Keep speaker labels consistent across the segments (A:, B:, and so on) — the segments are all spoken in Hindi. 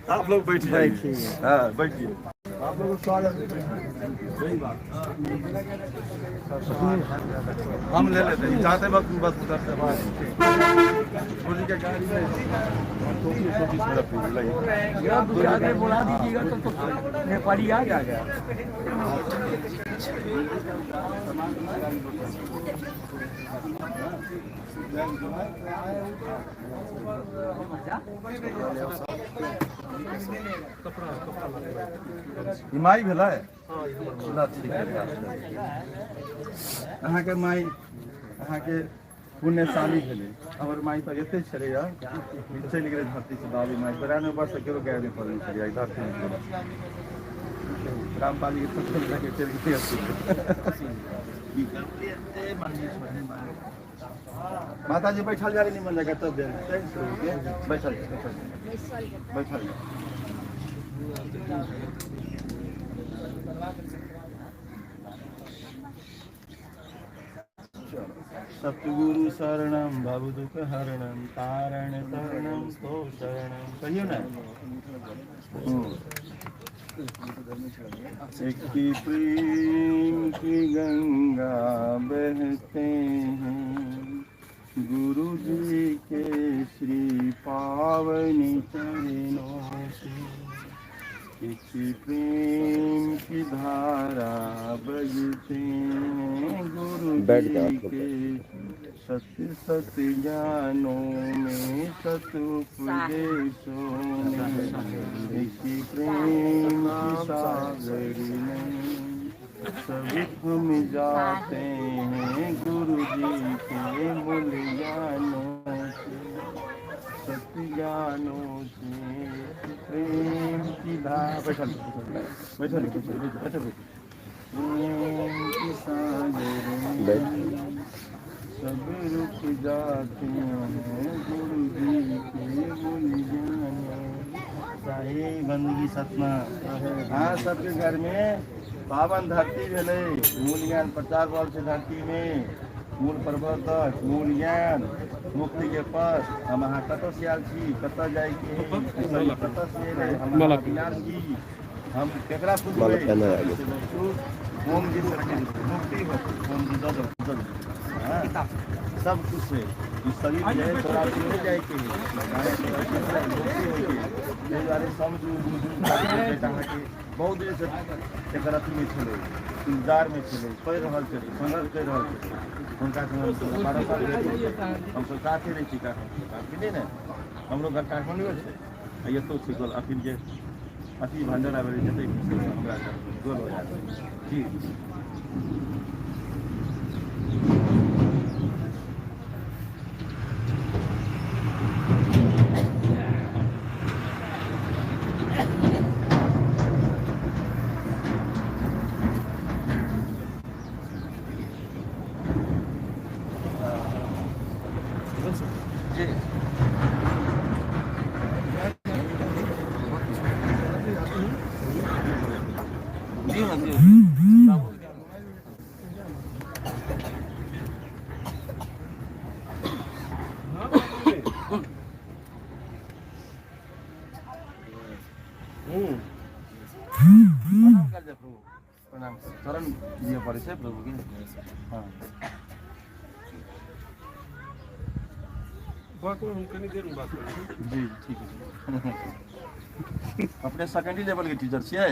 A: आप लोग बैठिए। हाँ बैठिए। आप लोगों को स्वागत है। सही बात। हम ले लेते हैं जाते वक्त बस उधर से बाहर पुलिस के गाड़ी में छोटी छोटी सड़क पे लगी
B: बुला दीजिएगा तो नेपाली आ जाएगा।
A: माई भेला है अहाँ के माई अहाँ के पुण्यशाली भेले हमर माई तो एते छले यार चलि गेलै धरती से बाबू माई 92 वर्ष से केरो गाय नहीं पड़ल छलै धरती में रामपाली के सब लगे चल गए माता जी बैठल जा रही मन जगह तब दे बैठल बैठल सतगुरु शरणम भव दुख हरणम तारण तरणम तो शरणम कहियो ना एक की प्रेम की गंगा बहते हैं गुरु जी के श्री पावनी चरणों से इसी प्रेम की धारा बजते हैं गुरु जी के सत्य सत्य ज्ञानों में सतुपदेशों में इसी प्रेम की सागरी में सभी हम जाते हैं गुरु जी के मूल ज्ञानों से सत्य ज्ञानों से प्रेम की धारा बैठल बैठल बैठल प्रेम की सागर में सब रुक जाते हैं गुरु जी के मूल ज्ञान चाहे बंदगी सतना हाँ सबके घर में पावन धरती भेले मूल ज्ञान प्रचार बल से धरती में मूल प्रवर्तक मूल ज्ञान मुक्ति के पथ हम अहाँ कतऽ से आयल छी कतऽ जाय के कतऽ से एलै हम अविनाशी हम केकरा पूजबै ओम जी से मुक्ति हो ओम जी दो सब कुछ से ई शरीर है तोरा नहीं जाय के ताहि दुआरे समझू अहाँ के बहुत दिन से एकर अथी में छलै इंतजार में छलै पढ़ि रहल छलै संघर्ष करि रहल छलै हुनका संग 12 साल हम सब साथे रही छी काठमांडू ने हमरो घर काठमांडू छै एतो छै गोल अखिन जे अथी भंडारा भेलै जते हमरा गोल हो जात जी शरण दिए पड़े छै प्रभु के हाँ देर में बात जी ठीक है अपने सेकेंडरी लेवल के टीचर छियै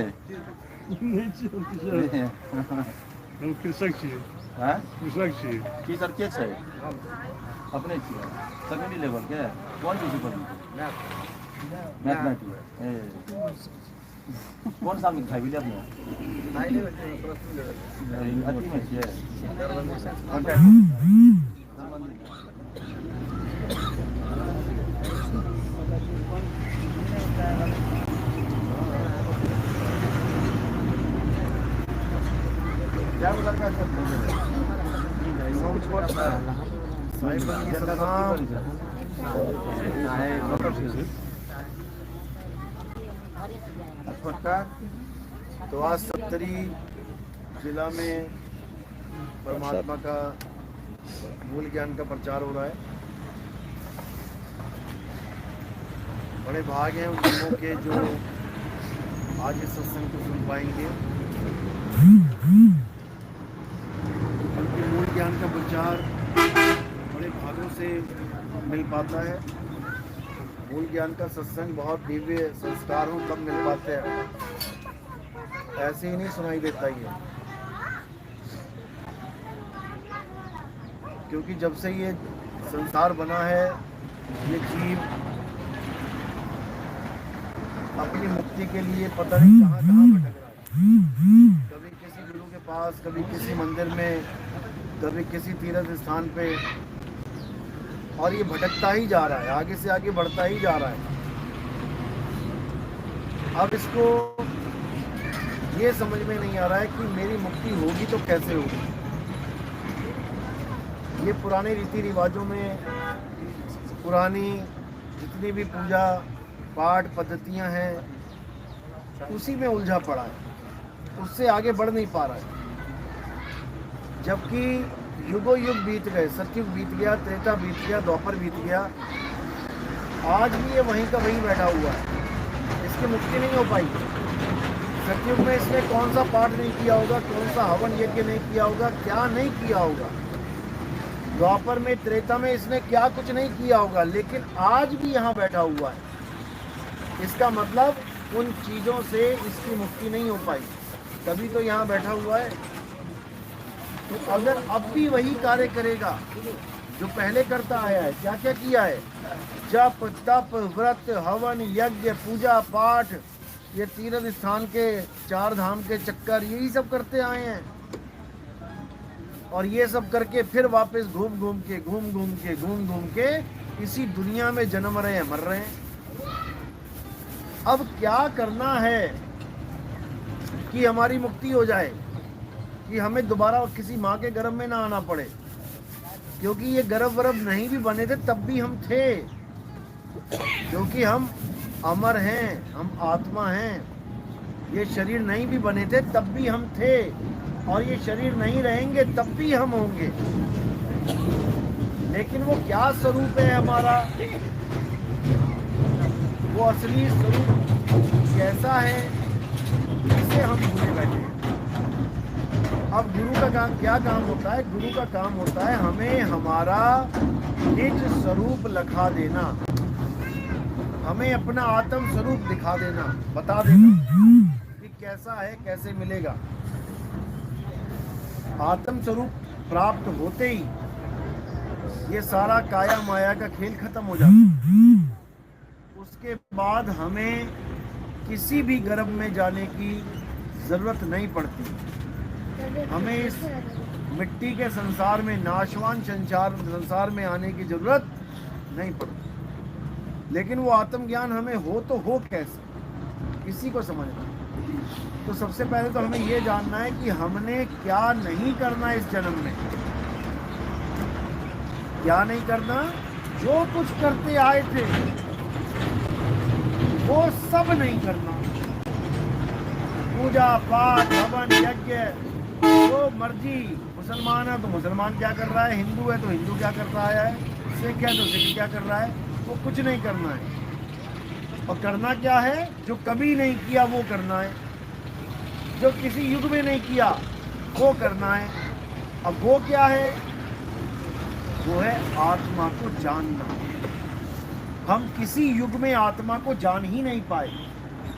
C: हम कृषक छियै
A: हाँ
C: कृषक छियै
A: टीचर के छै अपने छियै सेकेंडरी लेवल के कौन चीज पर मैथमेटिक्स कौन साल में खाई अपने अथी में छियै क्या लड़का छोटका
D: तो आज सप्तरी जिला में परमात्मा का मूल ज्ञान का प्रचार हो रहा है। बड़े भाग हैं उन लोगों के जो आज इस सत्संग को सुन पाएंगे, क्योंकि मूल ज्ञान का प्रचार बड़े भागों से मिल पाता है। मूल ज्ञान का सत्संग बहुत दिव्य संस्कार हो तब मिल पाते हैं, ऐसे ही नहीं सुनाई देता ये। क्योंकि जब से ये संसार बना है, ये जीव अपनी मुक्ति के लिए पता नहीं कहाँ कहाँ भटक रहा है। कभी किसी गुरु के पास, कभी किसी मंदिर में, कभी किसी तीर्थ स्थान पे, और ये भटकता ही जा रहा है, आगे से आगे बढ़ता ही जा रहा है। अब इसको ये समझ में नहीं आ रहा है कि मेरी मुक्ति होगी तो कैसे होगी। ये पुराने रीति रिवाजों में, पुरानी जितनी भी पूजा पाठ पद्धतियां हैं, उसी में उलझा पड़ा है, उससे आगे बढ़ नहीं पा रहा है। जबकि युगों युग बीत गए, सतयुग बीत गया, त्रेता बीत गया, द्वापर बीत गया, आज भी ये वहीं का वहीं बैठा हुआ है, इसकी मुक्ति नहीं हो पाई। सतयुग में इसने कौन सा पाठ नहीं किया होगा, कौन सा हवन यज्ञ नहीं किया होगा, क्या नहीं किया होगा। द्वापर में, त्रेता में इसने क्या कुछ नहीं किया होगा, लेकिन आज भी यहाँ बैठा हुआ है। इसका मतलब उन चीज़ों से इसकी मुक्ति नहीं हो पाई, तभी तो यहाँ बैठा हुआ है। तो अगर अब भी वही कार्य करेगा जो पहले करता आया है, क्या क्या किया है, जप तप व्रत हवन यज्ञ पूजा पाठ, ये तीर्थ स्थान के 4 धाम के चक्कर, यही सब करते आए हैं। और ये सब करके फिर वापस घूम घूम के इसी दुनिया में जन्म रहे हैं, मर रहे हैं। अब क्या करना है कि हमारी मुक्ति हो जाए, कि हमें दोबारा किसी माँ के गर्भ में ना आना पड़े। क्योंकि ये गर्भ वर्भ नहीं भी बने थे तब भी हम थे, क्योंकि हम अमर हैं, हम आत्मा हैं। ये शरीर नहीं भी बने थे तब भी हम थे, और ये शरीर नहीं रहेंगे तब भी हम होंगे। लेकिन वो क्या स्वरूप है हमारा, वो असली स्वरूप कैसा है, इसे हम भूले बैठे हैं। अब गुरु का काम क्या काम होता है? गुरु का काम होता है हमें हमारा निज स्वरूप लखा देना, हमें अपना आत्म स्वरूप दिखा देना, बता देना कि कैसा है, कैसे मिलेगा। आत्म स्वरूप प्राप्त होते ही ये सारा काया माया का खेल खत्म हो जाता है। उसके बाद हमें किसी भी गर्भ में जाने की जरूरत नहीं पड़ती। हमें इस मिट्टी के संसार में, नाशवान संसार में आने की जरूरत नहीं पड़ती। लेकिन वो आत्मज्ञान हमें हो तो हो कैसे, इसी को समझना। तो सबसे पहले तो हमें ये जानना है कि हमने क्या नहीं करना इस जन्म में। क्या नहीं करना? जो कुछ करते आए थे वो सब नहीं करना। पूजा पाठ हवन यज्ञ, जो मर्जी। मुसलमान है तो मुसलमान क्या कर रहा है, हिंदू है तो हिंदू क्या कर रहा है, सिख है तो सिख क्या कर रहा है, वो कुछ नहीं करना है। और करना क्या है? जो कभी नहीं किया वो करना है, जो किसी युग में नहीं किया वो करना है। अब वो क्या है? वो है आत्मा को जानना। हम किसी युग में आत्मा को जान ही नहीं पाए।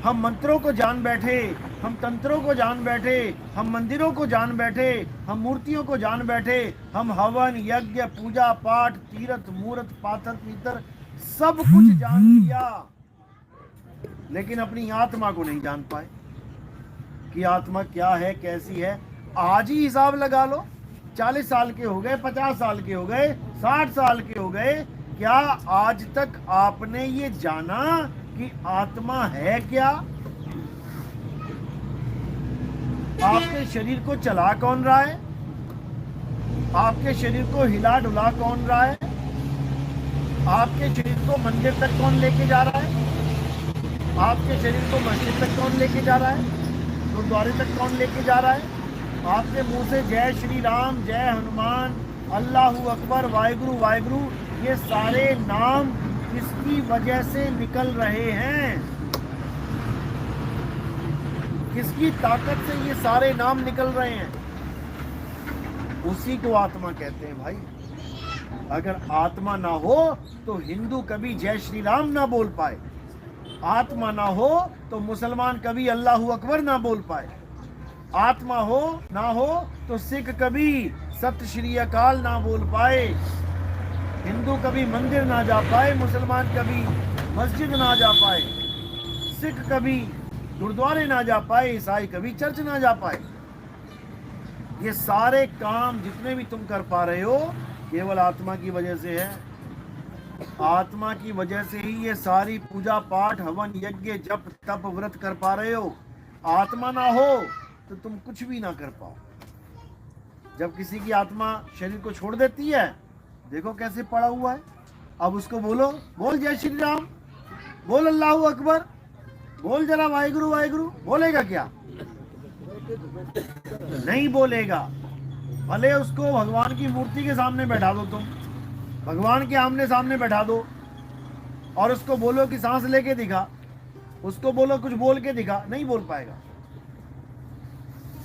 D: हम मंत्रों को जान बैठे, हम तंत्रों को जान बैठे, हम मंदिरों को जान बैठे, हम मूर्तियों को जान बैठे, हम हवन यज्ञ पूजा पाठ तीर्थ मूर्त पाथर पीतर सब कुछ जान लिया, लेकिन अपनी आत्मा को नहीं जान पाए कि आत्मा क्या है, कैसी है। आज ही हिसाब लगा लो, 40 साल के हो गए, 50 साल के हो गए, 60 साल के हो गए, क्या आज तक आपने ये जाना कि आत्मा है क्या? आपके शरीर को चला कौन रहा है? आपके शरीर को हिला डुला कौन रहा है? आपके शरीर को मंदिर तक कौन लेके जा रहा है? आपके शरीर को मस्जिद तक कौन लेके जा रहा है? गुरुद्वारे तक कौन लेके जा रहा है? आपके मुंह से जय श्री राम, जय हनुमान, अल्लाहू अकबर, वाहिगुरु वाहिगुरु, ये सारे नाम किसकी वजह से निकल रहे हैं, किसकी ताकत से ये सारे नाम निकल रहे हैं, उसी को आत्मा कहते हैं भाई। अगर आत्मा ना हो तो हिंदू कभी जय श्री राम ना बोल पाए, आत्मा ना हो तो मुसलमान कभी अल्लाहू अकबर ना बोल पाए, आत्मा हो ना हो तो सिख कभी सत श्री अकाल ना बोल पाए, हिंदू कभी मंदिर ना जा पाए, मुसलमान कभी मस्जिद ना जा पाए, सिख कभी गुरुद्वारे ना जा पाए, ईसाई कभी चर्च ना जा पाए। ये सारे काम जितने भी तुम कर पा रहे हो केवल आत्मा की वजह से है। आत्मा की वजह से ही ये सारी पूजा पाठ हवन यज्ञ जप तप व्रत कर पा रहे हो। आत्मा ना हो तो तुम कुछ भी ना कर पाओ। जब किसी की आत्मा शरीर को छोड़ देती है, देखो कैसे पड़ा हुआ है। अब उसको बोलो, बोल जय श्री राम, बोल अल्लाहू अकबर, बोल जरा वाहिगुरु वाहिगुरु, बोलेगा क्या? नहीं बोलेगा। भले उसको भगवान की मूर्ति के सामने बैठा दो, तुम भगवान के आमने सामने बैठा दो और उसको बोलो कि सांस लेके दिखा, उसको बोलो कुछ बोल के दिखा, नहीं बोल पाएगा।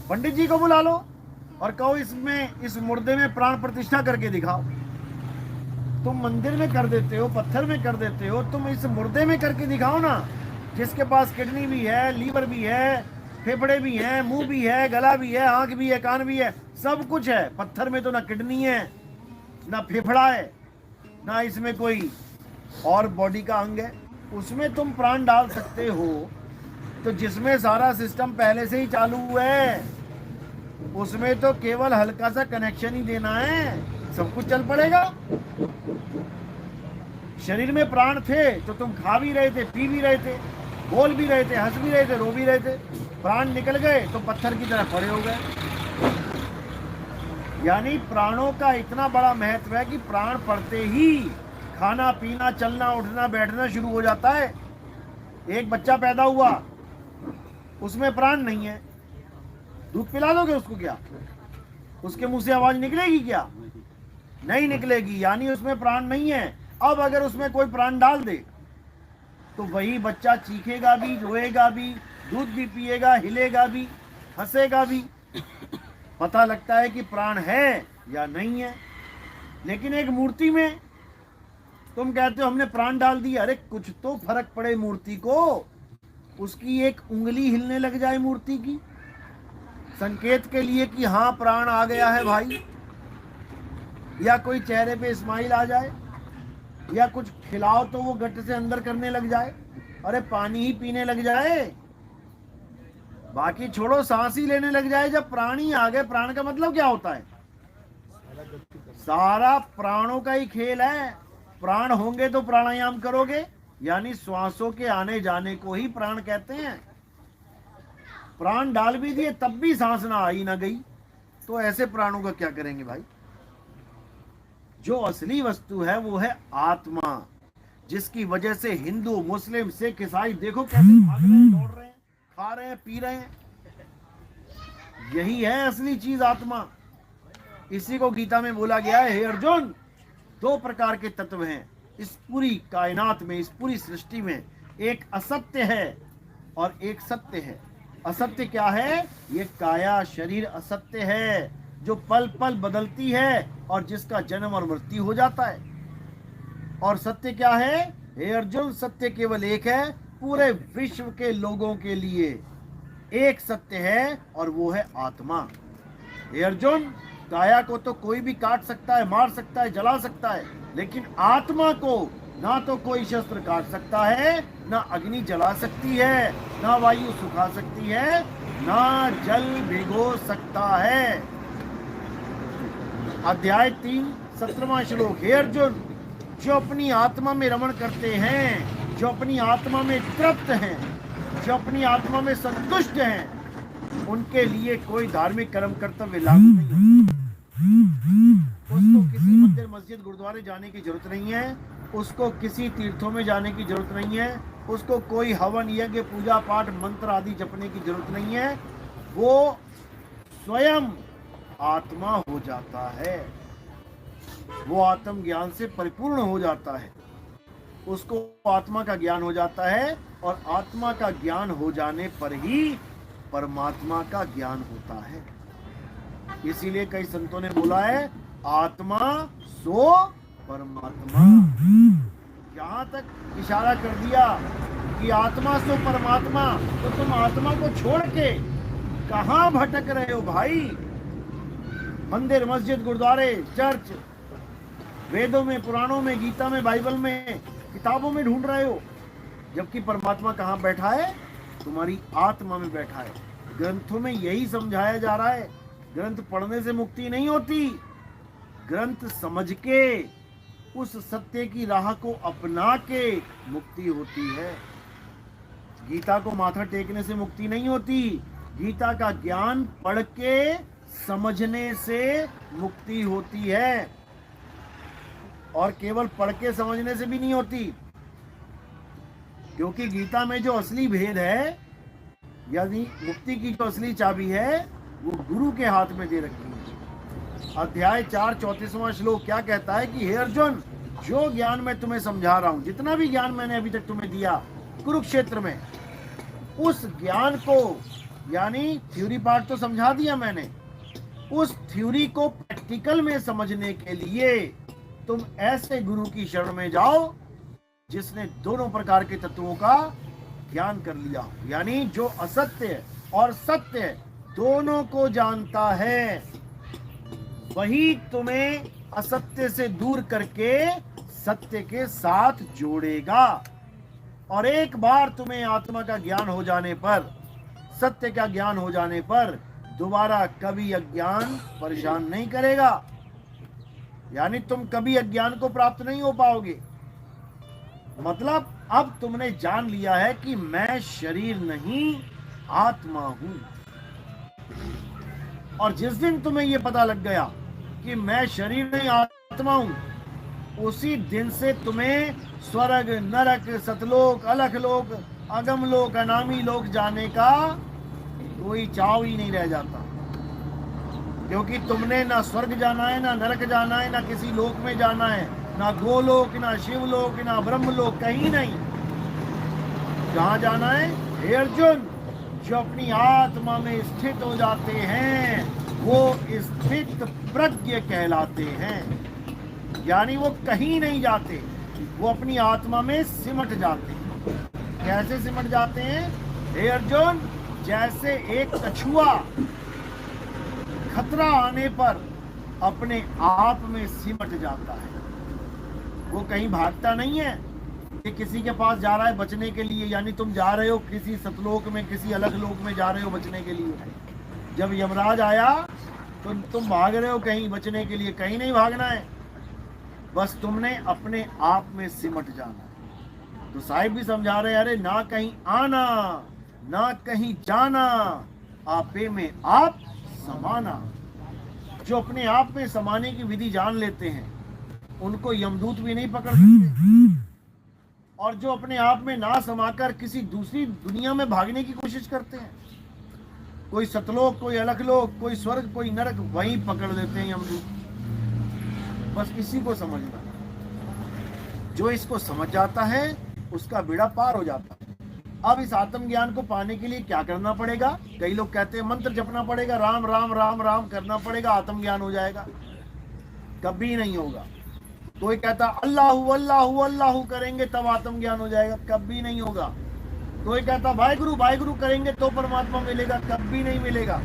D: पंडित जी को बुला लो और कहो इस मुर्दे में प्राण प्रतिष्ठा करके दिखाओ। तुम मंदिर में कर देते हो, पत्थर में कर देते हो, तुम इस मुर्दे में करके दिखाओ ना, जिसके पास किडनी भी है, लीवर भी है, फेफड़े भी हैं, मुंह भी है, गला भी है, आंख भी है, कान भी है, सब कुछ है। पत्थर में तो ना किडनी है, ना फेफड़ा है, ना इसमें कोई और बॉडी का अंग है। उसमें तुम प्राण डाल सकते हो तो जिसमें सारा सिस्टम पहले से ही चालू है, उसमें तो केवल हल्का सा कनेक्शन ही देना है, सब कुछ चल पड़ेगा। शरीर में प्राण थे तो तुम खा भी रहे थे, पी भी रहे थे, बोल भी रहे थे, हंस भी रहे थे, रो भी रहे थे। प्राण निकल गए तो पत्थर की तरह पड़े हो गए। यानी प्राणों का इतना बड़ा महत्व है कि प्राण पड़ते ही खाना पीना चलना उठना बैठना शुरू हो जाता है। एक बच्चा पैदा हुआ, उसमें प्राण नहीं है, दूध पिला दोगे उसको क्या? उसके मुंह से आवाज निकलेगी क्या? नहीं निकलेगी, यानी उसमें प्राण नहीं है। अब अगर उसमें कोई प्राण डाल दे तो वही बच्चा चीखेगा भी, रोएगा भी, दूध भी पिएगा, हिलेगा भी, हंसेगा भी। पता लगता है कि प्राण है या नहीं है। लेकिन एक मूर्ति में तुम कहते हो हमने प्राण डाल दिया, अरे कुछ तो फर्क पड़े मूर्ति को, उसकी एक उंगली हिलने लग जाए मूर्ति की, संकेत के लिए कि हाँ प्राण आ गया है भाई, या कोई चेहरे पे स्माइल आ जाए, या कुछ खिलाओ तो वो गट से अंदर करने लग जाए, अरे पानी ही पीने लग जाए, बाकी छोड़ो सांस ही लेने लग जाए। जब प्राण ही आ गए, प्राण का मतलब क्या होता है? सारा प्राणों का ही खेल है। प्राण होंगे तो प्राणायाम करोगे, यानी श्वासों के आने जाने को ही प्राण कहते हैं। प्राण डाल भी दिए तब भी सांस ना आई ना गई, तो ऐसे प्राणों का क्या करेंगे भाई? जो असली वस्तु है वो है आत्मा, जिसकी वजह से हिंदू मुस्लिम सिख ईसाई देखो कैसे भाग रहे हैं, दौड़ रहे हैं, खा रहे हैं, पी रहे हैं। यही है असली चीज आत्मा। इसी को गीता में बोला गया है, हे अर्जुन, दो प्रकार के तत्व हैं इस पूरी कायनात में, इस पूरी सृष्टि में। एक असत्य है और एक सत्य है। असत्य क्या है? ये काया शरीर असत्य है, जो पल पल बदलती है और जिसका जन्म और मृत्यु हो जाता है। और सत्य क्या है? हे अर्जुन, सत्य केवल एक है, पूरे विश्व के लोगों के लिए एक सत्य है और वो है आत्मा। हे अर्जुन, काया को तो कोई भी काट सकता है, मार सकता है, जला सकता है, लेकिन आत्मा को ना तो कोई शस्त्र काट सकता है, ना अग्नि जला सकती है, ना वायु सुखा सकती है, ना जल भिगो सकता है। अध्याय 3 17वां श्लोक। हे अर्जुन, जो अपनी आत्मा में रमण करते हैं, जो अपनी आत्मा में तृप्त हैं, जो अपनी आत्मा में संतुष्ट हैं, उनके लिए कोई धार्मिक कर्म कर्तव्य लागू नहीं होता। उसको किसी मंदिर मस्जिद गुरुद्वारे जाने की जरूरत नहीं है, उसको किसी तीर्थों में जाने की जरूरत नहीं है, उसको कोई हवन यज्ञ पूजा पाठ मंत्र आदि जपने की जरूरत नहीं है। वो स्वयं आत्मा हो जाता है, वो आत्म ज्ञान से परिपूर्ण हो जाता है। उसको आत्मा का ज्ञान हो जाता है, और आत्मा का ज्ञान हो जाने पर ही परमात्मा का ज्ञान होता है। इसीलिए कई संतों ने बोला है आत्मा सो परमात्मा। यहां तक इशारा कर दिया कि आत्मा सो परमात्मा, तो तुम आत्मा को छोड़ के कहां भटक रहे हो भाई? मंदिर, मस्जिद, गुरुद्वारे, चर्च, वेदों में, पुराणों में, गीता में, बाइबल में, किताबों में ढूंढ रहे हो, जबकि परमात्मा कहां बैठा है? तुम्हारी आत्मा में बैठा है। ग्रंथों में यही समझाया जा रहा है। ग्रंथ पढ़ने से मुक्ति नहीं होती, ग्रंथ समझ के उस सत्य की राह को अपना के मुक्ति होती है। गीता को माथा टेकने से मुक्ति नहीं होती, गीता का ज्ञान पढ़ के समझने से मुक्ति होती है। और केवल पढ़ के समझने से भी नहीं होती, क्योंकि गीता में जो असली भेद है, यानी मुक्ति की जो असली चाबी है, वो गुरु के हाथ में दे रखी है। अध्याय 4 34वां श्लोक क्या कहता है कि हे अर्जुन, जो ज्ञान मैं तुम्हें समझा रहा हूं, जितना भी ज्ञान मैंने अभी तक तुम्हें दिया कुरुक्षेत्र में, उस ज्ञान को, यानी थ्योरी पार्ट तो समझा दिया मैंने, उस थ्योरी को प्रैक्टिकल में समझने के लिए तुम ऐसे गुरु की शरण में जाओ जिसने दोनों प्रकार के तत्वों का ज्ञान कर लिया हो, यानी जो असत्य और सत्य दोनों को जानता है, वही तुम्हें असत्य से दूर करके सत्य के साथ जोड़ेगा। और एक बार तुम्हें आत्मा का ज्ञान हो जाने पर, सत्य का ज्ञान हो जाने पर, दोबारा कभी अज्ञान परेशान नहीं करेगा, यानी तुम कभी अज्ञान को प्राप्त नहीं हो पाओगे। मतलब अब तुमने जान लिया है कि मैं शरीर नहीं आत्मा हूं। और जिस दिन तुम्हें यह पता लग गया कि मैं शरीर नहीं आत्मा हूं, उसी दिन से तुम्हें स्वर्ग, नरक, सतलोक, अलखलोक, अगमलोक, अनामी लोक जाने का कोई चाव ही नहीं रह जाता, क्योंकि तुमने ना स्वर्ग जाना है, ना नरक जाना है, ना किसी लोक में जाना है, ना गोलोक, ना शिवलोक, ना ब्रह्मलोक, कहीं नहीं। कहां जाना है? हे अर्जुन, जो अपनी आत्मा में स्थित हो जाते हैं वो स्थित प्रज्ञ कहलाते हैं, यानी वो कहीं नहीं जाते, वो अपनी आत्मा में सिमट जाते हैं। कैसे सिमट जाते हैं? हे अर्जुन, जैसे एक कछुआ खतरा आने पर अपने आप में सिमट जाता है, वो कहीं भागता नहीं है कि किसी के पास जा रहा है बचने के लिए, यानी तुम जा रहे हो किसी सतलोक में, किसी अलग लोक में जा रहे हो बचने के लिए। जब यमराज आया तो तुम भाग रहे हो कहीं बचने के लिए, कहीं नहीं भागना है, बस तुमने अपने आप में सिमट जाना है। तो साहिब भी समझा रहे, अरे ना कहीं आना, ना कहीं जाना, आपे में आप समाना। जो अपने आप में समाने की विधि जान लेते हैं उनको यमदूत भी नहीं पकड़ सकते, और जो अपने आप में ना समाकर किसी दूसरी दुनिया में भागने की कोशिश करते हैं, कोई सतलोक, कोई अलखलोक, कोई स्वर्ग, कोई नरक, वहीं पकड़ लेते हैं यमदूत। बस इसी को समझना, जो इसको समझ जाता है उसका बेड़ा पार हो जाता है। अब इस आत्मज्ञान को पाने के लिए क्या करना पड़ेगा? कई लोग कहते हैं मंत्र जपना पड़ेगा, राम राम राम राम करना पड़ेगा, आत्मज्ञान हो जाएगा। कभी नहीं होगा। कोई कहता अल्लाहू अल्लाहू अल्लाहू करेंगे तब आत्मज्ञान हो जाएगा, कभी नहीं होगा। कोई कहता वाहिगुरु करेंगे तो परमात्मा मिलेगा, कभी नहीं मिलेगा।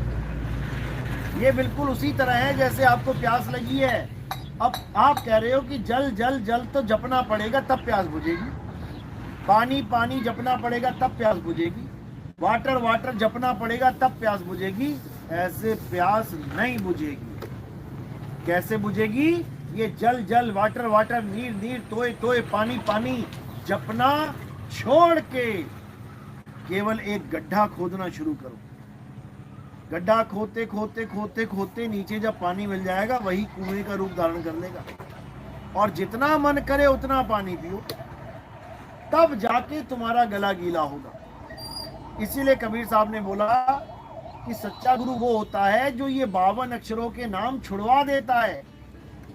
D: ये बिल्कुल उसी तरह है जैसे आपको प्यास लगी है, अब आप कह रहे हो कि जल जल जल तो जपना पड़ेगा तब प्यास बुझेगी, पानी पानी जपना पड़ेगा तब प्यास बुझेगी, वाटर वाटर जपना पड़ेगा तब प्यास बुझेगी। ऐसे प्यास नहीं बुझेगी। कैसे बुझेगी? ये जल जल, वाटर वाटर, नीर नीर, तोय तोय, पानी पानी जपना छोड़ के केवल एक गड्ढा खोदना शुरू करो। गड्ढा खोदते खोदते खोदते खोदते नीचे जब पानी मिल जाएगा वही कुएं का रूप धारण कर लेगा, और जितना मन करे उतना पानी पियो, तब जाके तुम्हारा गला गीला होगा। इसीलिए कबीर साहब ने बोला कि सच्चा गुरु वो होता है जो ये 52 अक्षरों के नाम छुड़वा देता है।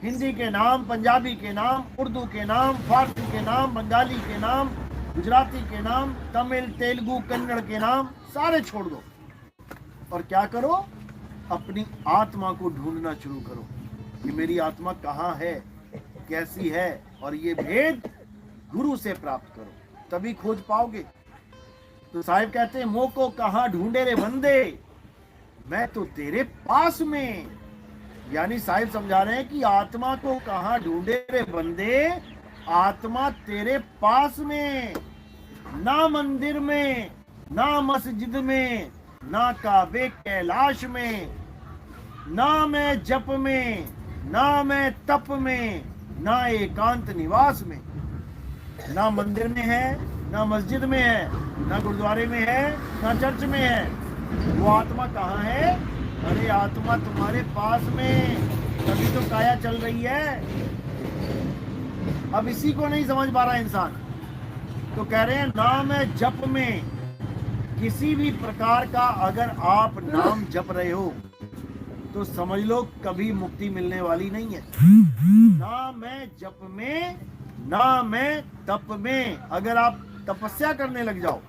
D: हिंदी के नाम, पंजाबी के नाम, उर्दू के नाम, फारसी के नाम, बंगाली के नाम, गुजराती के नाम, तमिल, तेलुगु, कन्नड़ के नाम सारे छोड़ दो और क्या करो, अपनी आत्मा को ढूंढना शुरू करो कि मेरी आत्मा कहाँ है, कैसी है, और ये भेद गुरु से प्राप्त करो, तभी खोज पाओगे। तो साहिब कहते हैं, मोह को कहाँ ढूंढे रे बंदे, मैं तो तेरे पास में। यानी साहिब समझा रहे हैं कि आत्मा को कहाँ ढूंढे रे बंदे, आत्मा तेरे पास में, ना मंदिर में, ना मस्जिद में, ना काबे कैलाश में, ना मैं जप में, ना मैं तप में, ना एकांत निवास में। ना मंदिर में है, ना मस्जिद में है, ना गुरुद्वारे में है, ना चर्च में है। वो आत्मा कहाँ है? अरे आत्मा तुम्हारे पास में, तभी तो काया चल रही है। अब इसी को नहीं समझ पा रहा इंसान, तो कह रहे हैं नाम है जप में, किसी भी प्रकार का अगर आप नाम जप रहे हो तो समझ लो कभी मुक्ति मिलने वाली नहीं है। ना मैं जप में, ना मैं तप में। अगर आप तपस्या करने लग जाओ,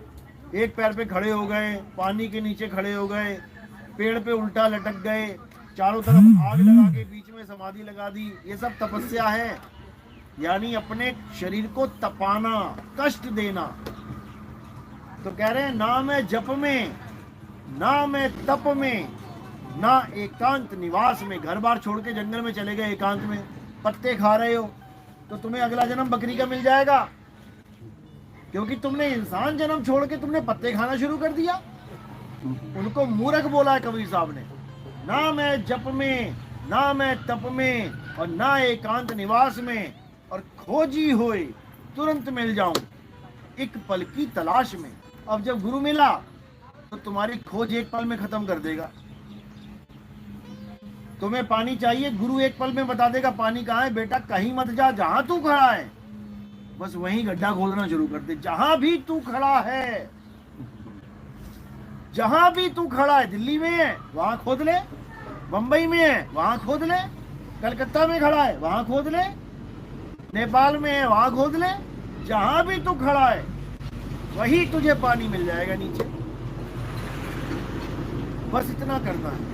D: एक पैर पे खड़े हो गए, पानी के नीचे खड़े हो गए, पेड़ पे उल्टा लटक गए, चारों तरफ आग लगा के बीच में समाधि लगा दी, ये सब तपस्या है। यानी अपने शरीर को तपाना, कष्ट देना। तो कह रहे हैं ना मैं जप में, ना मैं तप में, ना एकांत निवास में। घर बार छोड़ के जंगल में चले गए एकांत में, पत्ते खा रहे हो तो तुम्हें अगला जन्म बकरी का मिल जाएगा, क्योंकि तुमने इंसान जन्म छोड़ के तुमने पत्ते खाना शुरू कर दिया। उनको मूर्ख बोला है कबीर साहब ने। ना मैं जप में, ना मैं तप में, और ना एकांत निवास में, और खोजी होए तुरंत मिल जाऊं एक पल की तलाश में। अब जब गुरु मिला तो तुम्हारी खोज एक पल में खत्म कर देगा। तुम्हें पानी चाहिए, गुरु एक पल में बता देगा पानी कहाँ है। बेटा कहीं मत जा, जहां तू खड़ा है बस वहीं गड्ढा खोदना शुरू कर दे। जहां भी तू खड़ा है, जहां भी तू खड़ा है, दिल्ली में है वहां खोद ले, बंबई में है वहां खोद ले, कलकत्ता में खड़ा है वहां खोद ले, नेपाल में है वहां खोद ले, जहां भी तू खड़ा है वही तुझे पानी मिल जाएगा नीचे। बस इतना करना है।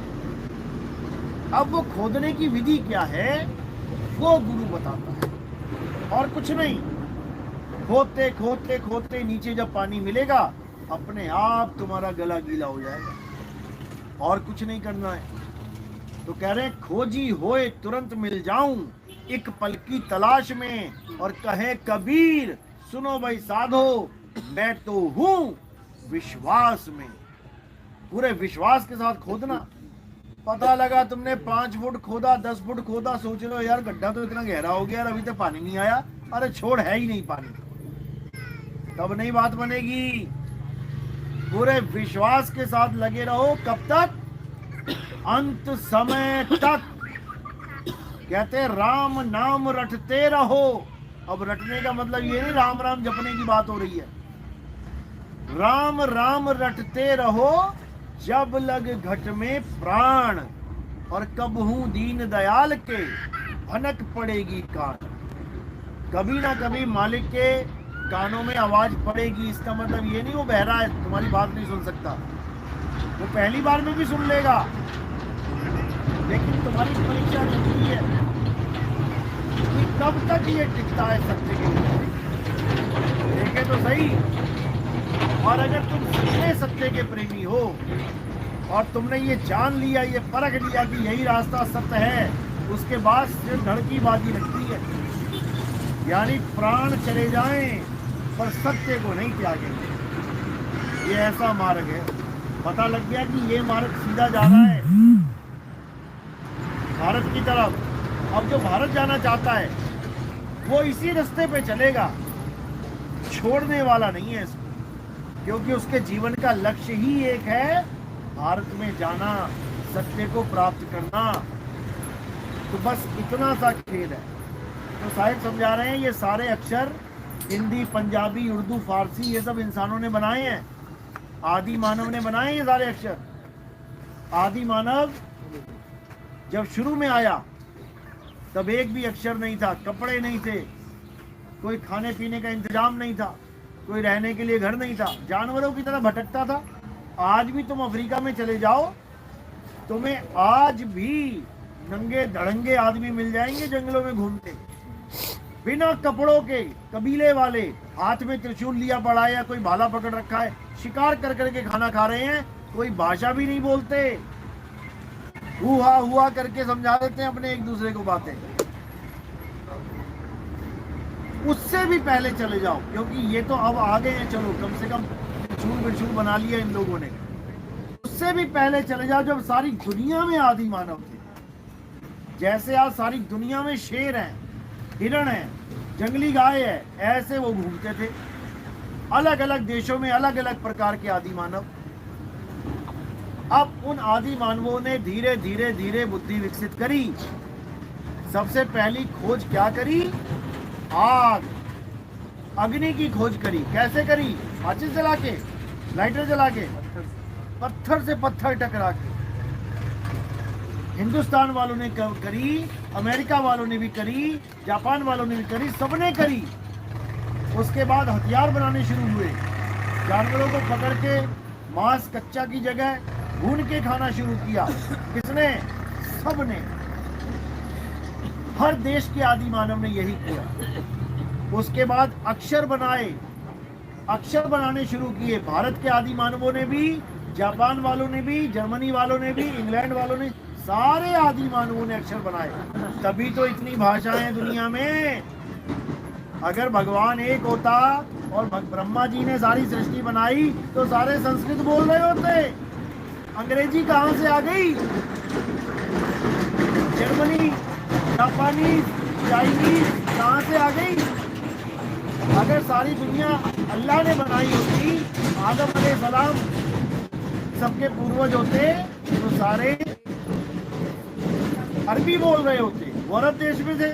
D: अब वो खोदने की विधि क्या है वो गुरु बताता है, और कुछ नहीं। खोदते खोदते खोदते नीचे जब पानी मिलेगा अपने आप तुम्हारा गला गीला हो जाएगा, और कुछ नहीं करना है। तो कह रहे हैं खोजी होए तुरंत मिल जाऊं एक पल की तलाश में, और कहे कबीर सुनो भाई साधो मैं तो हूं विश्वास में। पूरे विश्वास के साथ खोदना। पता लगा तुमने 5 फुट खोदा, 10 फुट खोदा, सोच लो यार गड्ढा तो इतना गहरा हो गया, अभी तक पानी नहीं आया, अरे छोड़ है ही नहीं पानी, तब नहीं बात बनेगी। पूरे विश्वास के साथ लगे रहो। कब तक? अंत समय तक। कहते राम नाम रटते रहो। अब रटने का मतलब ये नहीं राम राम जपने की बात हो रही है। राम राम रटते रहो जब लग घट में प्राण, और कब हूं दीन दयाल के भनक पड़ेगी कान। कभी ना कभी मालिक के कानों में आवाज पड़ेगी। इसका मतलब ये नहीं वो बहरा है, तुम्हारी बात नहीं सुन सकता, वो पहली बार में भी सुन लेगा, लेकिन तुम्हारी परीक्षा चलती है कि कब तक ये टिकता है सत्य के लिए। देखे तो सही। और अगर तुम सच्चे सत्य के प्रेमी हो और तुमने ये जान लिया, ये परख लिया कि यही रास्ता सत्य है, उसके बाद सिर धड़की बाजी लगती है। यानी प्राण चले जाएं पर सत्य को नहीं त्यागेंगे। ये ऐसा मार्ग है। पता लग गया कि ये मार्ग सीधा जा रहा है भारत की तरफ। अब जो भारत जाना चाहता है वो इसी रास्ते पे चलेगा, छोड़ने वाला नहीं है इसको, क्योंकि उसके जीवन का लक्ष्य ही एक है, भारत में जाना, सत्य को प्राप्त करना। तो बस इतना सा खेद है। तो साहिब समझा रहे हैं ये सारे अक्षर हिंदी, पंजाबी, उर्दू, फारसी ये सब इंसानों ने बनाए हैं, आदि मानव ने बनाए ये सारे अक्षर। आदि मानव जब शुरू में आया तब एक भी अक्षर नहीं था, कपड़े नहीं थे, कोई खाने पीने का इंतजाम नहीं था, कोई रहने के लिए घर नहीं था, जानवरों की तरह भटकता था। आज भी तुम अफ्रीका में चले जाओ, तुम्हें आज भी नंगे धड़ंगे आदमी मिल जाएंगे जंगलों में घूमते, बिना कपड़ों के, कबीले वाले, हाथ में त्रिशूल लिया पड़ा है या कोई भाला पकड़ रखा है, शिकार कर करके खाना खा रहे हैं, कोई भाषा भी नहीं बोलते, हुआ हुआ करके समझा देते हैं अपने एक दूसरे को बातें। उससे भी पहले चले जाओ, क्योंकि ये तो अब आ गए हैं, चलो कम से कम त्रिशूल बना लिया इन लोगों ने। उससे भी पहले चले जाओ जब सारी दुनिया में आदि मानव थे। जैसे आज सारी दुनिया में शेर हैं, हिरण है, जंगली गाय है, ऐसे वो घूमते थे। अलग अलग देशों में अलग अलग प्रकार के आदि मानव। अब उन आदि मानवों ने धीरे धीरे धीरे बुद्धि विकसित करी। सबसे पहली खोज क्या करी? आग, अग्नि की खोज करी। कैसे करी? माचिस जला के, लाइटर जला के, पत्थर से पत्थर टकरा के। हिंदुस्तान वालों ने करी, अमेरिका वालों ने भी करी, जापान वालों ने भी करी, सबने करी। उसके बाद हथियार बनाने शुरू हुए। जानवरों को पकड़ के मांस कच्चा की जगह भून के खाना शुरू किया। किसने? सबने। हर देश के आदि मानव ने यही किया। उसके बाद अक्षर बनाए, अक्षर बनाने शुरू किए। भारत के आदि मानवों ने भी, जापान वालों ने भी, जर्मनी वालों ने भी, इंग्लैंड वालों ने, सारे आदि मानवों ने अक्षर बनाए। तभी तो इतनी भाषाएं हैं दुनिया में। अगर भगवान एक होता और ब्रह्मा जी ने सारी सृष्टि बनाई तो सारे संस्कृत बोल रहे होते। अंग्रेजी कहां से आ गई? जर्मनी, जापानी, चाइनीज कहां से आ गई? अगर सारी दुनिया अल्लाह ने बनाई होती, आदम अलैहिस्सलाम सबके पूर्वज होते, तो सारे अरबी बोल रहे होते। वो अरब देश में थे।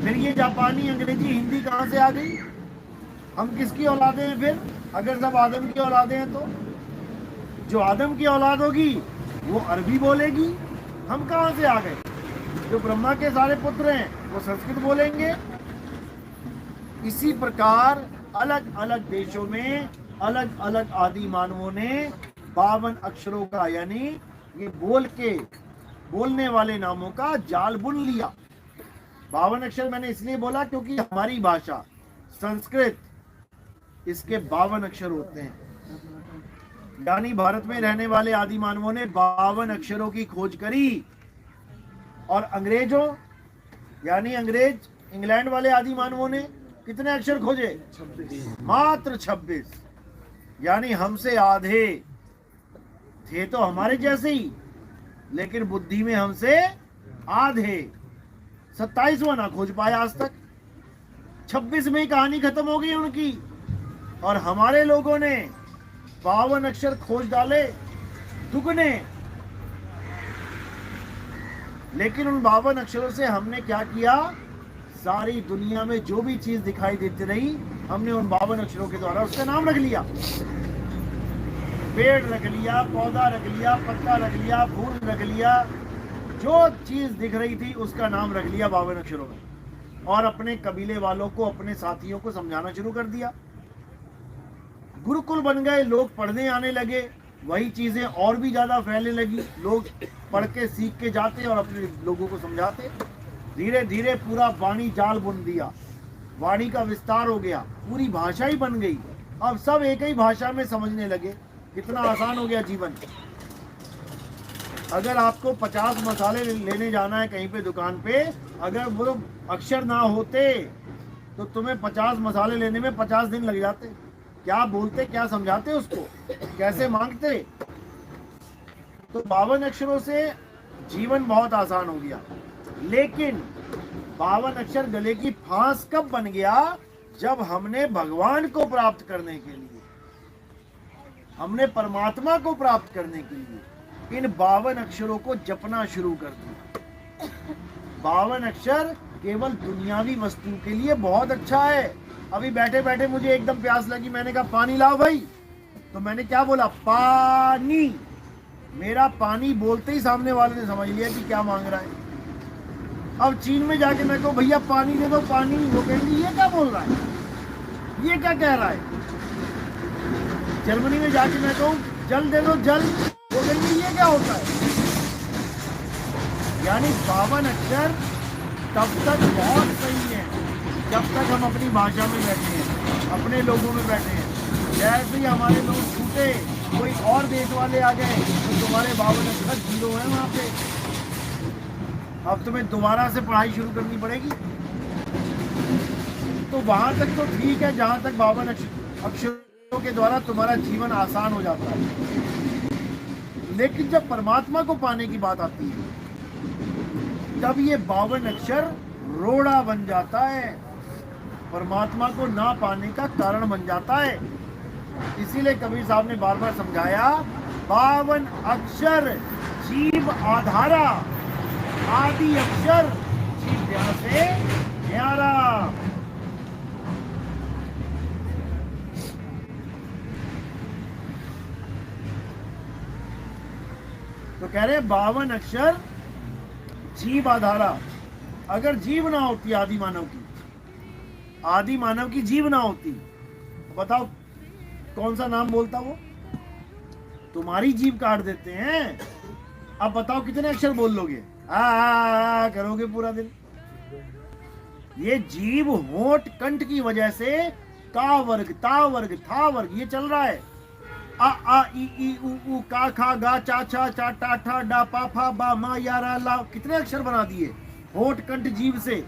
D: फिर ये जापानी, अंग्रेजी, हिंदी कहां से आ गई? हम किसकी औलादे हैं फिर? अगर सब आदम की औलादे हैं तो जो आदम की औलाद होगी वो अरबी बोलेगी। हम कहां से आ गए? जो ब्रह्मा के सारे पुत्र हैं वो संस्कृत बोलेंगे। इसी प्रकार अलग अलग देशों में अलग अलग आदि मानवों ने 52 अक्षरों का, यानी ये बोलने वाले नामों का जाल बुन लिया। 52 अक्षर मैंने इसलिए बोला क्योंकि हमारी भाषा संस्कृत, इसके 52 अक्षर होते हैं। यानी भारत में रहने वाले आदि मानवों ने 52 अक्षरों की खोज करी। और अंग्रेजों, यानी अंग्रेज, इंग्लैंड वाले आदि मानवों ने कितने अक्षर खोजे? 26। मात्र 26। यानी हमसे आधे थे तो हमारे जैसे ही, लेकिन बुद्धि में हमसे आधे। 27वां ना खोज पाया आज तक। 26 में ही कहानी खत्म हो गई उनकी। और हमारे लोगों ने 52 अक्षर खोज डाले, दुगने। लेकिन उन 52 अक्षरों से हमने क्या किया? सारी दुनिया में जो भी चीज दिखाई देती रही, हमने उन 52 अक्षरों के द्वारा उसका नाम रख लिया। पेड़ रख लिया, पौधा रख लिया, पत्ता रख लिया, फूल रख लिया, जो चीज दिख रही थी उसका नाम रख लिया 52 अक्षरों में। और अपने कबीले वालों को, अपने साथियों को समझाना शुरू कर दिया। गुरुकुल बन गए, लोग पढ़ने आने लगे, वही चीजें और भी ज्यादा फैलने लगी। लोग पढ़ के सीख के जाते और अपने लोगों को समझाते। धीरे धीरे पूरा वाणी जाल बुन दिया, वाणी का विस्तार हो गया, पूरी भाषा ही बन गई। अब सब एक ही भाषा में समझने लगे। कितना आसान हो गया जीवन। अगर आपको 50 मसाले लेने जाना है कहीं पे दुकान पे, अगर वो अक्षर ना होते तो तुम्हें 50 मसाले लेने में 50 दिन लग जाते। क्या बोलते, क्या समझाते उसको, कैसे मांगते। तो 52 अक्षरों से जीवन बहुत आसान हो गया। लेकिन 52 अक्षर गले की फांस कब बन गया? जब हमने भगवान को प्राप्त करने के लिए, हमने परमात्मा को प्राप्त करने के लिए इन 52 अक्षरों को जपना शुरू कर दिया। 52 अक्षर केवल दुनियावी वस्तु के लिए बहुत अच्छा है। अभी बैठे बैठे मुझे एकदम प्यास लगी, मैंने कहा पानी लाओ भाई, तो मैंने क्या बोला? पानी। मेरा पानी बोलते ही सामने वाले ने समझ लिया कि क्या मांग रहा है। अब चीन में जाके मैं कहूँ भैया पानी दे दो पानी, वो कहेंगे ये क्या बोल रहा है, ये क्या कह रहा है। जर्मनी में जाके मैं कहूँ जल दे दो जल, वो कहेंगे ये क्या होता है। यानी 52 अक्षर तब तक बहुत सही है जब तक हम अपनी भाषा में बैठे हैं, अपने लोगों में बैठे हैं। जैसे ही हमारे लोग छूटे, कोई और देश वाले आ गए तो तुम्हारे 52 अक्षर जीरो है वहाँ पे। अब तुम्हें दोबारा से पढ़ाई शुरू करनी पड़ेगी। तो वहां तक तो ठीक है जहां तक 52 अक्षरों के द्वारा तुम्हारा जीवन आसान हो जाता है, लेकिन जब परमात्मा को पाने की बात आती है तब ये 52 अक्षर रोड़ा बन जाता है, परमात्मा को ना पाने का कारण बन जाता है। इसीलिए कबीर साहब ने बार बार समझाया 52 अक्षर जीव आधारा, आदि अक्षर जीव ध्यान से न्यारा। तो कह रहे 52 अक्षर जीव आधारा। अगर जीव ना होती आदि मानव की जीव ना होती, तो बताओ कौन सा नाम बोलता वो। तुम्हारी जीव काट देते हैं, अब बताओ कितने अक्षर बोल लोगे, आ करोगे पूरा दिन। ये जीव होठ कंठ की वजह से का वर्ग ता वर्ग था वर्ग ये चल रहा है। आ ई उ का खा गा चा छा चा टा ठा डा पा फा बा मा या रा ला, कितने अक्षर बना दिए होठ कंठ जीव से।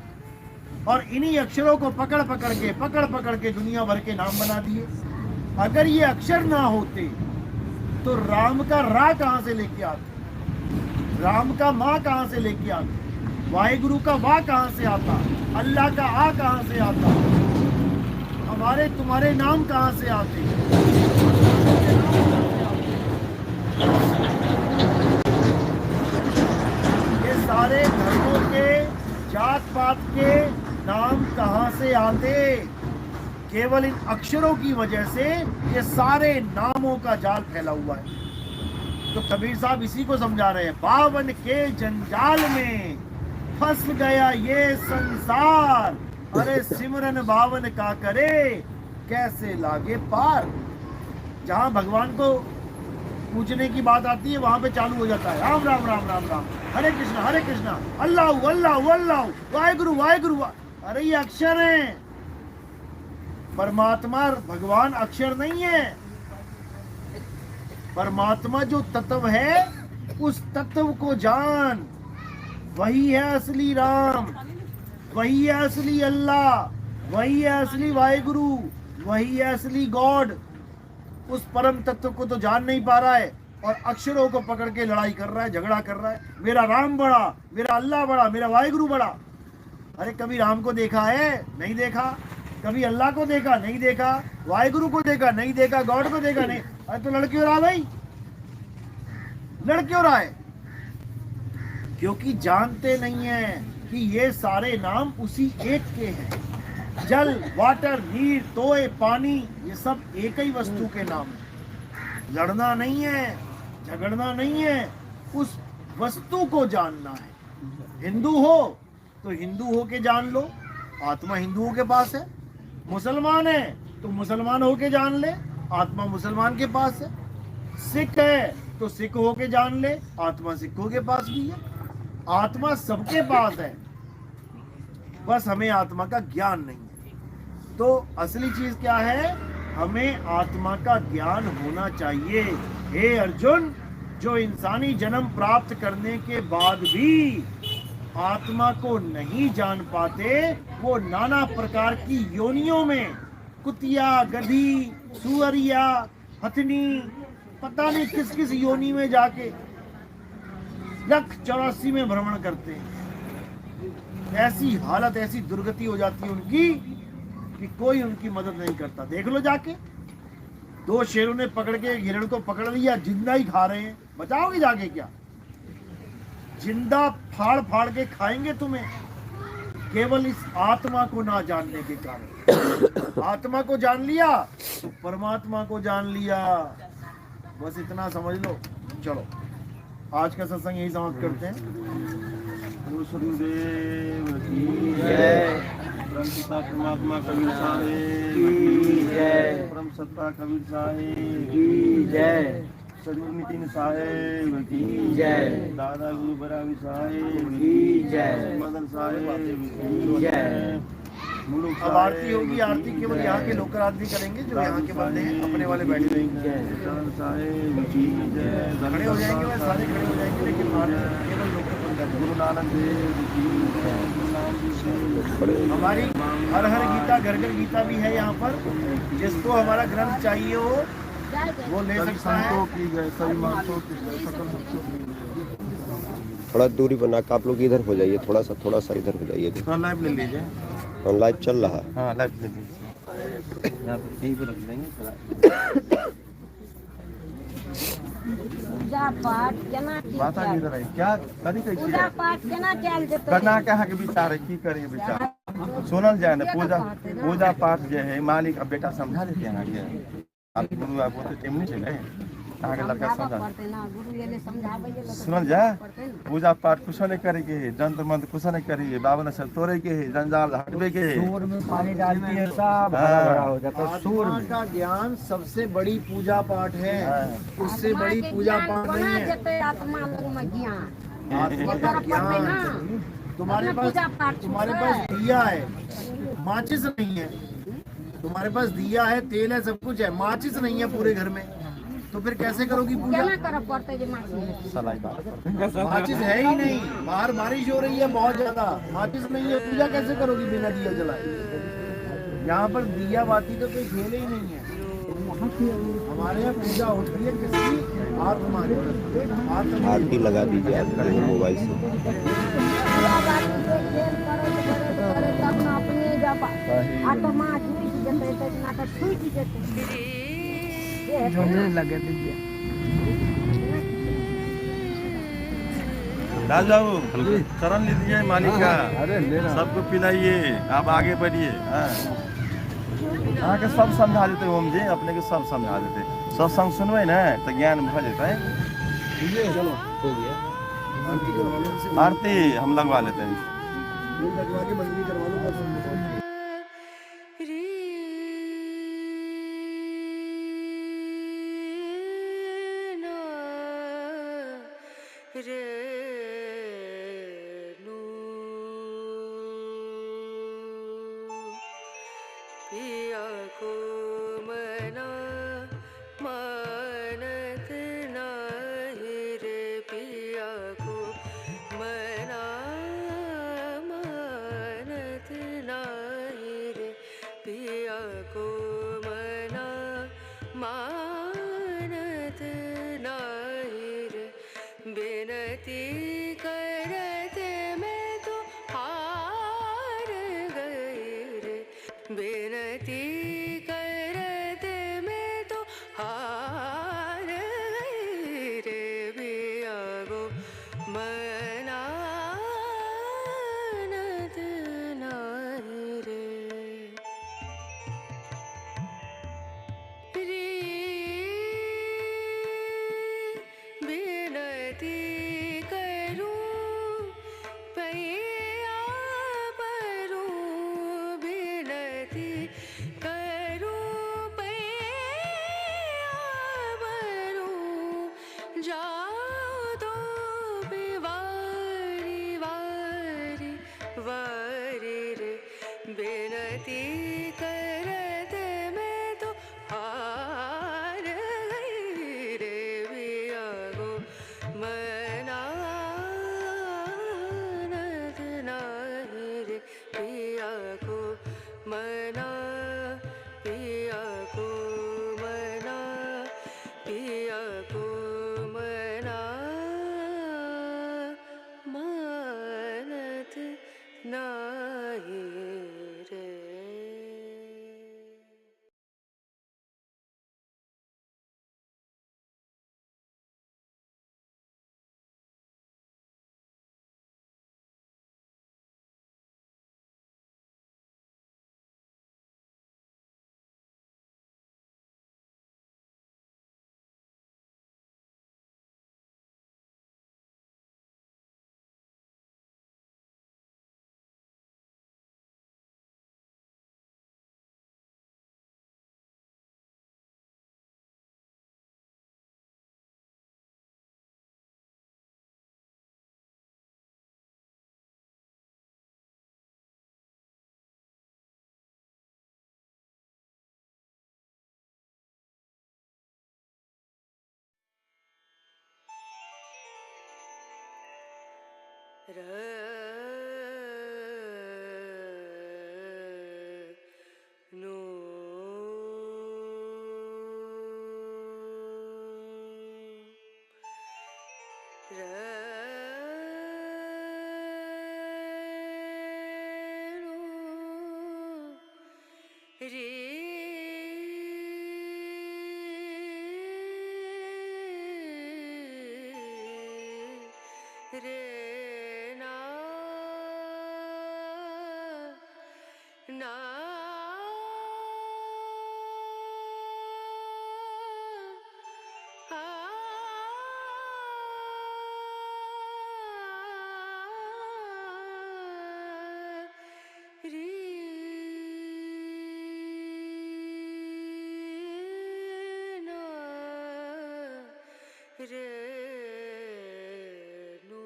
D: और इन्हीं अक्षरों को पकड़ पकड़ के दुनिया भर के नाम बना दिए। अगर ये अक्षर ना होते तो राम का रा कहां से लेके आते, राम का माँ कहां से लेके आते, वाहिगुरु का वाह कहां से आता, अल्लाह का आ कहां से आता, हमारे तुम्हारे नाम कहां से आते। ये सारे धर्मों के जात पात के नाम कहां से आते, केवल इन अक्षरों की वजह से ये सारे नामों का जाल फैला हुआ है। तो कबीर साहब इसी को समझा रहे हैं, 52 के जंजाल में फंस गया ये संसार, अरे सिमरन 52 का करे कैसे लागे पार। जहां भगवान को पूजने की बात आती है वहां पे चालू हो जाता है राम राम राम राम राम, हरे कृष्णा अल्लाह अल्लाह अल्लाह वाहिगुरु वाहिगुरु। अरे ये अक्षर हैं, परमात्मा भगवान अक्षर नहीं है। परमात्मा जो तत्व है उस तत्व को जान, वही है असली राम, वही है असली अल्लाह, वही है असली वाहिगुरु, वही है असली गॉड। उस परम तत्व को तो जान नहीं पा रहा है और अक्षरों को पकड़ के लड़ाई कर रहा है, झगड़ा कर रहा है। मेरा राम बड़ा, मेरा अल्लाह बड़ा, मेरा वाहिगुरु बड़ा। अरे कभी राम को देखा है? नहीं देखा। कभी अल्लाह को देखा? नहीं देखा। वाहिगुरु को देखा? नहीं देखा। गॉड को देखा? नहीं। अरे तो लड़ क्यों रहा भाई, लड़ क्यों रहा है? क्योंकि जानते नहीं है कि ये सारे नाम उसी एक के हैं। जल, वाटर, नीर, तोय, पानी, ये सब एक ही वस्तु के नाम है। लड़ना नहीं है, झगड़ना नहीं है, उस वस्तु को जानना है। हिंदू हो तो हिंदू हो के जान लो, आत्मा हिंदुओं के पास है। मुसलमान है तो मुसलमान हो के जान ले, आत्मा मुसलमान के पास है। सिख है तो सिख हो के जान ले, आत्मा सिखों के पास भी है। आत्मा सबके पास है, बस हमें आत्मा का ज्ञान नहीं है। तो असली चीज क्या है? हमें आत्मा का ज्ञान होना चाहिए। हे अर्जुन, जो इंसानी जन्म प्राप्त करने के बाद भी आत्मा को नहीं जान पाते, वो नाना प्रकार की योनियों में कुतिया, गधी, सुअरिया, हथनी, पता नहीं किस किस योनि में जाके 184 में भ्रमण करते हैं। ऐसी हालत, ऐसी दुर्गति हो जाती है उनकी कि कोई उनकी मदद नहीं करता। देख लो जाके, 2 शेरों ने पकड़ के हिरण को पकड़ लिया, जिंदा ही खा रहे हैं। बचाओगे जाके क्या? जिंदा फाड़ फाड़ के खाएंगे तुम्हें, केवल इस आत्मा को ना जानने के कारण। आत्मा को जान लिया तो परमात्मा को जान लिया, बस इतना समझ लो। चलो आज का सत्संग यही समाप्त करते हैं।
A: गुरुदेव की
D: जय।
A: परम पिता परमात्मा कबीर साहेब
D: की जय।
A: परम सत्ता कबीर साहेब
D: की जय।
A: सदगुरु नितिन साहेब की
D: जय।
A: दादा गुरु बरावी साहेब
D: की जय।
A: मदन साहेब की
D: जय।
A: मुलुक
D: अब आरती होगी, आरती केवल यहाँ के लोकल आदमी करेंगे जो यहाँ के बंदे हैं, अपने वाले बैठे रहेंगे।
A: साहेब की जय।
D: खड़े हो जाएंगे, वह सारे खड़े हो जाएंगे, लेकिन आरती केवल लोकल बंदा करेंगे।
A: गुरु नानक देव की जय।
D: हमारी हर हर गीता घर घर गीता भी है यहाँ पर, जिसको हमारा ग्रंथ चाहिए हो वो ले
A: सभी
D: सकता है।
A: संतों की जय, सभी महंतों की जय, सकल भक्तों की जय।
E: थोड़ा दूरी बना के आप लोग इधर हो जाइए, थोड़ा सा इधर हो जाइए।
A: थोड़ा लाइव ले लीजिए।
E: लाइव चल रहा है।
A: हाँ लाइव ले लीजिए, यहाँ पे यहीं पे रख देंगे थोड़ा।
F: पूजा पाठ केना
A: बात आगे इधर आई क्या करी कैसी
F: पूजा
A: है
F: पाठ केना कैल जेतै
A: करना के अहाँ के विचार है की करिए विचार सुनल जाए ना पूजा पाठ जे है मालिक अब बेटा समझा देते हैं अहाँ के आप गुरु आप बोलते टेम नहीं चले अहाँ के लड़का समझा
F: पड़तै ना गुरु एले समझाबै ले
A: सुनल जाए पूजा पाठ कुछ नहीं करे के है जंत्र मंत्र कुछ नहीं करिए बावन सब तोड़े के है जंजाल हटवे के है
B: सूर में पानी डालती है, सब
A: हाँ।
B: हरा भरा हो जाता है। सूर
D: आत्मा
B: में
D: का ज्ञान सबसे बड़ी पूजा पाठ है, उससे
F: आत्मा
D: बड़ी
F: के
D: पूजा
F: ज्ञान
D: पाठ
F: कोना
D: नहीं है।
F: जेतै आत्मा लोग में ज्ञान
D: आत्मा का
F: एकर पड़तै ना
D: ज्ञान तुम्हारे
F: अपना
D: पास
F: पूजा पाठ
D: तुम्हारे
F: छूटै।
D: पास दिया है, माचिस नहीं है। तुम्हारे पास दिया है, तेल है, सब कुछ है, माचिस नहीं है पूरे घर में, तो फिर कैसे करोगी पूजा?
F: केना करऽ पड़तै जे माछी
A: सलाई बात
D: माचिस है ही नहीं, बाहर बारिश हो रही है बहुत ज्यादा, माचिस नहीं है, पूजा कैसे करोगी बिना दिया जलाए? यहाँ पर दिया बाती तो कोई खेल ही नहीं है। हमारे यहाँ पूजा होती है किसकी? आत्मा की।
E: आरती लगा दीजिए आप मोबाइल से।
F: पूजा बाटी के खेल करे तब ना अपने जब आत्मा छूट जेतै तऽ ना तऽ छूट जेतै
B: झोलने लगे दीजिए।
A: लाल बाबू शरण लीजिए मालिक का सबको पिलाइए आप आगे बढ़िए अहाँ के सब समझा देते ओम जी अपने के सब समझा देते सत्संग सुनबै ना तो ज्ञान भ जेतै
D: चलो हो गया। आरती करवा लो इनसे।
A: आरती हम लगवा लेते हैं
D: फूल लगवा के मंजरी करवा लो बस।
G: पिया को मना मानत नाही रे पिया को मना मानत नाही रे पिया को मना मानत नाही रे बेनती नो रे ना ना रे नो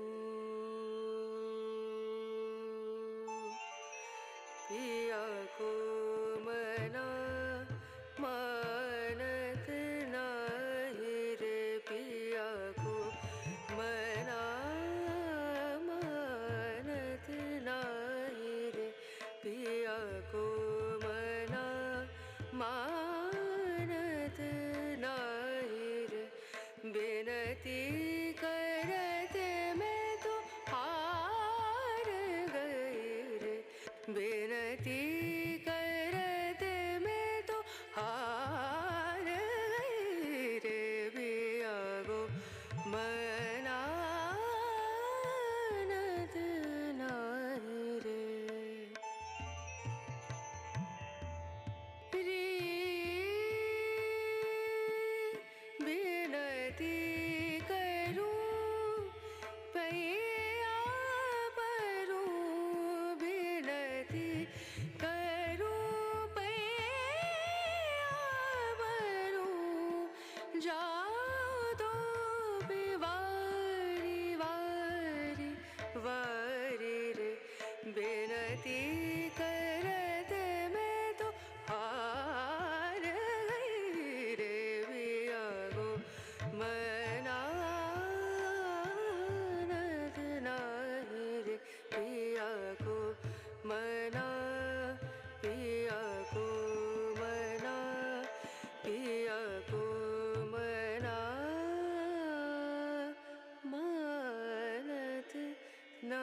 G: पिया को मना मानत नाही रे पिया को मना मानत नाही रे पिया को मना मानत नाही रे बिनती करते मैं तो हार गई रे बिनती करते मैं तो हार गई रे पिया को मनानत नाही रे बिनती करूं पैया परूं बिनती करूं पैया परूं जाओ तो बिवारी वारी वारी रे बिनती करते मैं तो हार गई रे पिया को मनानत नाही रे पिया को मना पिया को मना पिया को मना मानत ना